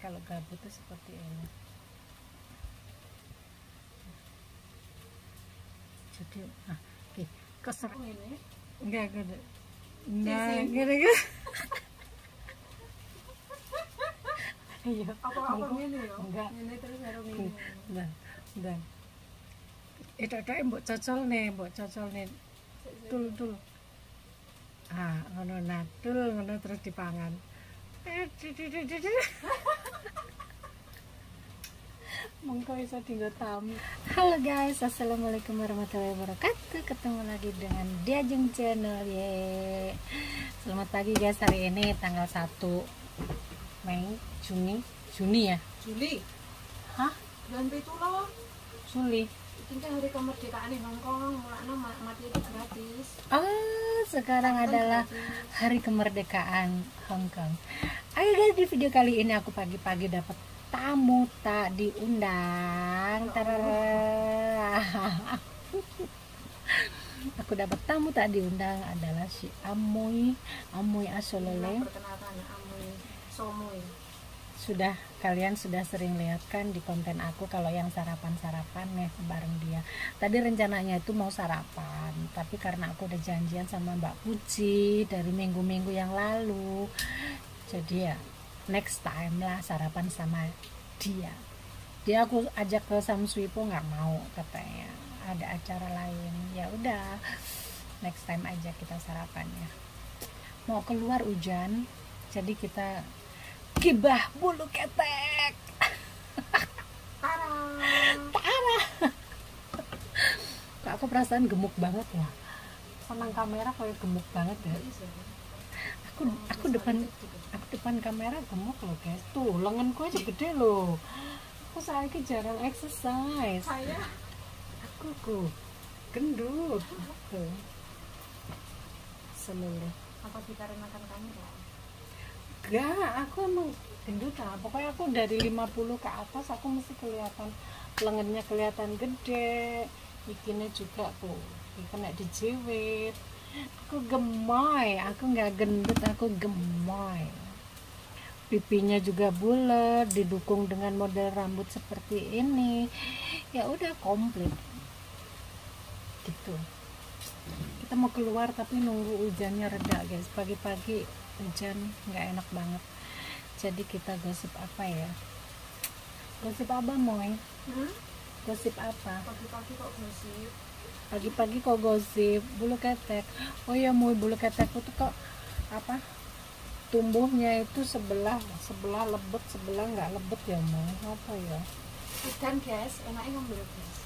kalau gabut tuh seperti ini. Jadi oke, keser ini enggak Sisi. gini. Iya, apa ngene ya? enggak. Ngene terus karo ngene. Dan itu mbok cocol nih tul ngono natul ngono terus dipangan. Monggo iso tinggal tamu. Halo guys, assalamualaikum warahmatullahi wabarakatuh. Ketemu lagi dengan Diajeng Channel. Ye. Selamat pagi guys, hari ini tanggal 1 Mei, Juni ya? Juli. Hah? Bulan 7 loh. Juli. Ini kan hari kemerdekaan di Hongkong, mulanya mati itu gratis. Sekarang adalah hari kemerdekaan Hongkong. Ayo guys, di video kali ini aku pagi-pagi dapat tamu tak diundang. Aku dapat tamu tak diundang adalah si Amoy Asolele. Perkenalkan Amoy Somoy. Kalian sudah sering lihat kan di konten aku kalau yang sarapan nih bareng dia. Tadi rencananya itu mau sarapan, tapi karena aku udah janjian sama Mbak Puji dari minggu-minggu yang lalu, jadi ya next time lah sarapan sama dia. Aku ajak ke Samswipo nggak mau, katanya ada acara lain. Ya udah, next time aja kita sarapannya. Mau keluar hujan, jadi kita gibah bulu ketek. Parah. Kak, aku perasaan gemuk banget ya. Senang kamera kayak gemuk banget ya. Aku depan kamera gemuk loh guys. Tuh lenganku aja gede loh. Aku saiki jarang exercise. Aku gendut. Seluruh. Apa dikarenakan kamu ya? Enggak, aku emang gendut lah. Pokoknya aku dari 50 ke atas aku mesti kelihatan lengannya kelihatan gede, bikinnya juga tuh kena dijiwit. Aku gemoy, aku nggak gendut, aku gemoy. Pipinya juga bulat, didukung dengan model rambut seperti ini. Ya udah komplit. Gitu. Kita mau keluar tapi nunggu hujannya reda guys. Pagi-pagi hujan nggak enak banget, jadi kita gosip apa ya? Gosip apa Moy? Gosip apa? Pagi-pagi kok gosip bulu ketek. Oh ya Moy, bulu ketekku tuh kok apa, tumbuhnya itu sebelah lebet, sebelah nggak lebet ya Moy. Apa ya? Ikan guys, enaknya ngambil guys.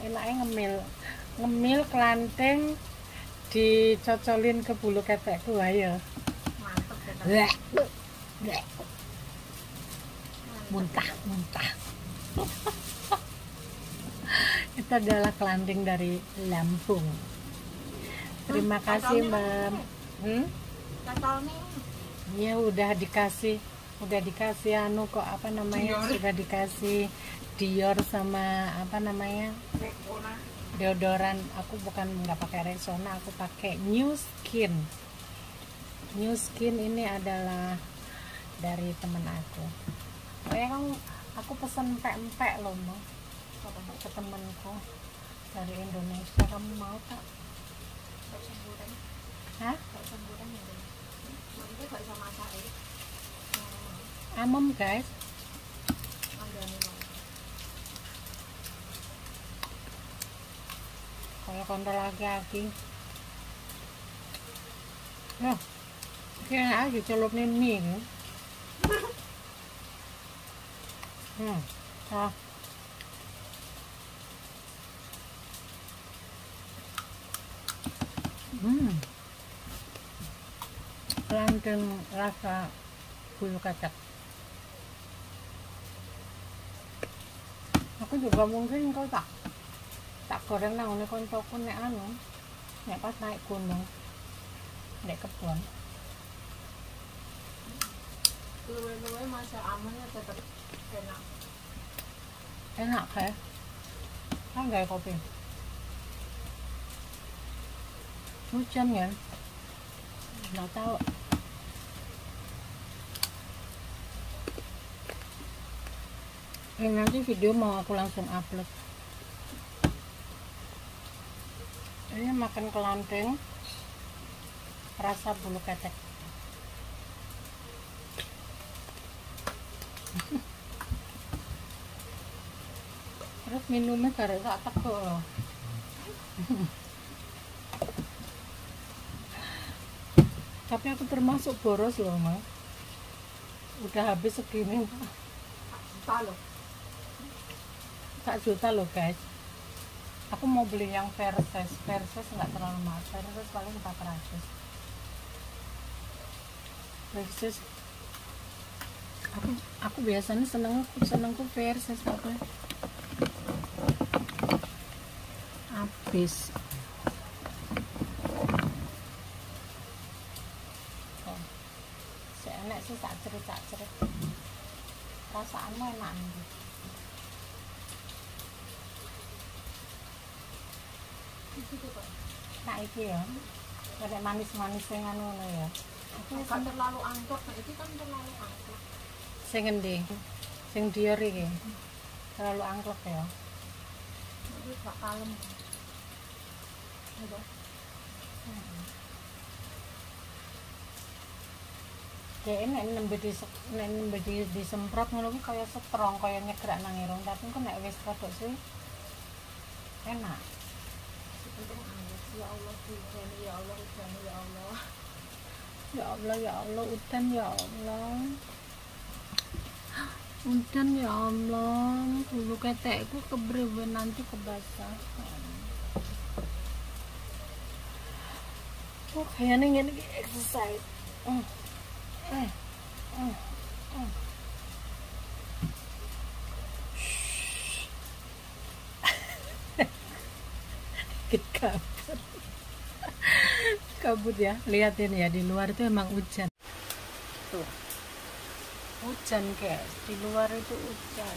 Enaknya ngemil kelanteng dicocolin ke bulu ketekku. Ayo muntah. Itu adalah kelanting dari Lampung. Terima kasih Mbak. Ya udah dikasih anu kok, apa namanya, sudah dikasih Dior sama apa namanya, deodoran. Aku nggak pakai Rexona, aku pakai New Skin ini adalah dari temen aku. Aku pesen empek loh mau ke temenku dari Indonesia. Kamu mau tak? Hah? Amem guys. Kalau kontrol lagi loh, kira aja celupnya mie kan? Langgeng rasa bulu kacang. Aku juga mungkin kau tak goreng nang ngene koncoku nek nek pas naik gunung, nek kebon. Luwe-luwe masa amannya tetap enak. Enak ya? Kan gak kopi. Hujan ya? Nggak tahu. Ini nanti video mau aku langsung upload. Ini makan kelanteng rasa bulu ketek. Terus minumnya karena tak teko loh. Tapi aku termasuk boros loh, Mas. Udah habis segini. Juta loh. 1 juta loh, guys. Aku mau beli yang Verses nggak terlalu mahal. Verses paling 400. Verses aku biasanya senengku Verses apa? Habis. Oh. Si enak sih tak cerit. Rasaannya enak nih. Nah iki ya, kayak manis-manis yang ngono ya. Aku kan terlalu angklek, nah itu kan terlalu angklek. Sing endi? Sing Dior iki. Terlalu angklek ya. Jadi gak kalem. Udah. Kayak nembe disemprot ngono kuwi kaya strong, kaya nyegrak nang irung, tapi kok nek wis rodok sih enak. Penting angklek. Ya Allah, Tuhan, ya Allah, Tuhan, ya Allah. Ya Allah, udan ya Allah. Udan ya Allah, bulu ketekku kebriwe nanti kebasahan. Oh, kayaknya ngene iki exercise. Kabut ya, lihatin ya, di luar itu emang hujan tuh, hujan guys, di luar itu hujan.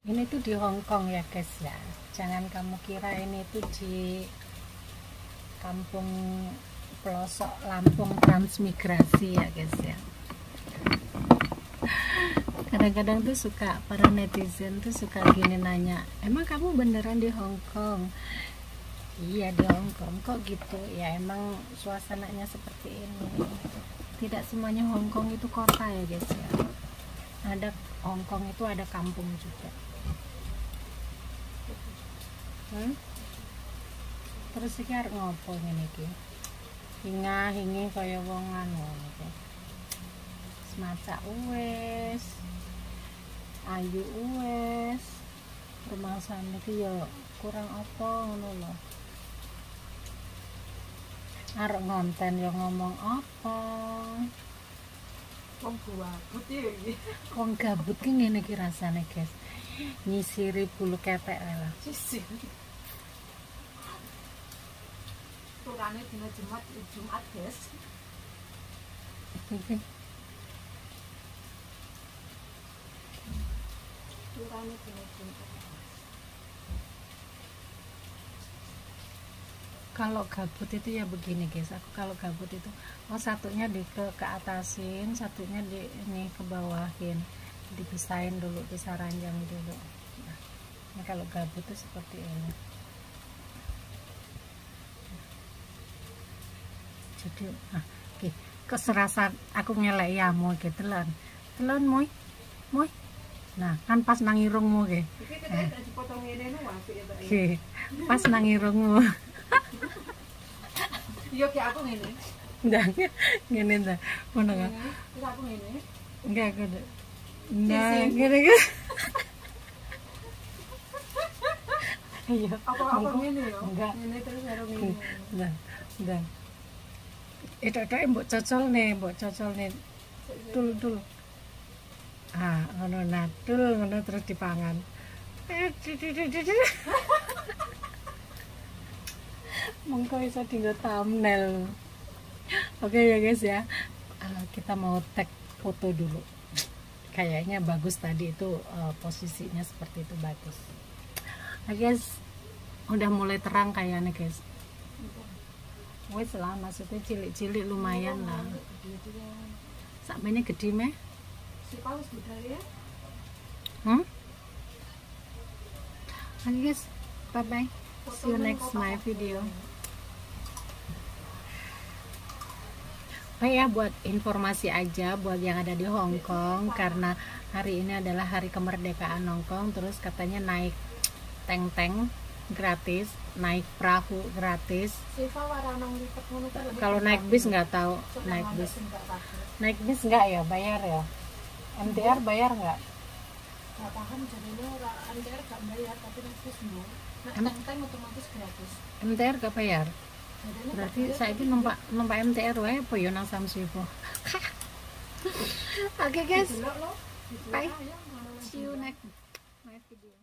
Ini tuh di Hong Kong ya guys ya, jangan kamu kira ini tuh di kampung pelosok Lampung transmigrasi ya guys ya. Kadang-kadang tuh suka para netizen tuh suka gini nanya, emang kamu beneran di Hong Kong? Iya di Hong Kong. Kok gitu? Ya emang suasananya seperti ini. Tidak semuanya Hong Kong itu kota ya guys ya. Ada Hong Kong itu ada kampung juga. Terus iki arep ngopo ngene iki? Hingi kaya wong anu iki. Semacak wes. Ayu wes. Rumasan iki ya kurang apa ngono lho. Arep ngonten ya ngomong apa? Wong gabut ya iki. Wong gabut ki ngene iki rasane, guys. Nyisiri bulu ketek lah. Sisir. Turane dina Jumat, guys. Turane dina Jumat. Kalau gabut itu ya begini guys, aku kalau gabut itu satunya ke atasin, satunya di ini ke bawahin, dipisahin dulu, pisah ranjang dulu. Nah, kalau gabut itu seperti ini. Jadi keserasa aku ngelek ya mau gitu telan moy nah kan pas nang irungmu ge pas nang irungmu. Iya kayak aku ngene. Ndak ngene ta. Ngono kan. Terus aku ngene. Enggak aku. Nah, ngene kan. Iya. Apa ngene ya? Enggak. Ngene terus karo ngene. Ndak. Tok-tok mbok cocol nih. Tul. Ah, ngono nah, tul ngono terus dipangan. Mongko iso dienggo thumbnail. Oke ya guys ya. Kita mau tag foto dulu. Kayaknya bagus tadi itu posisinya seperti itu bagus. Nah guys, udah mulai terang kayaknya guys. Wes lah, maksudnya cilik-cilik lumayan lah. Gede-gede. Sakmene gede meh. Si paus budaya. Oke guys, bye bye. See you next my video. Ya, buat informasi aja buat yang ada di Hong Kong, karena hari ini adalah hari kemerdekaan Hong Kong, terus katanya naik tank gratis, naik perahu gratis. Kalau naik bis nggak tahu, naik bis nggak ya, bayar ya? MTR bayar nggak? Nggak paham, jadinya MTR nggak bayar, tapi naik bis enggak. Nah, tank otomatis gratis. MTR nggak bayar? Berarti saya ini numpak MTR wae apa ya nang Samsipo. Oke guys, bye. See you next my video.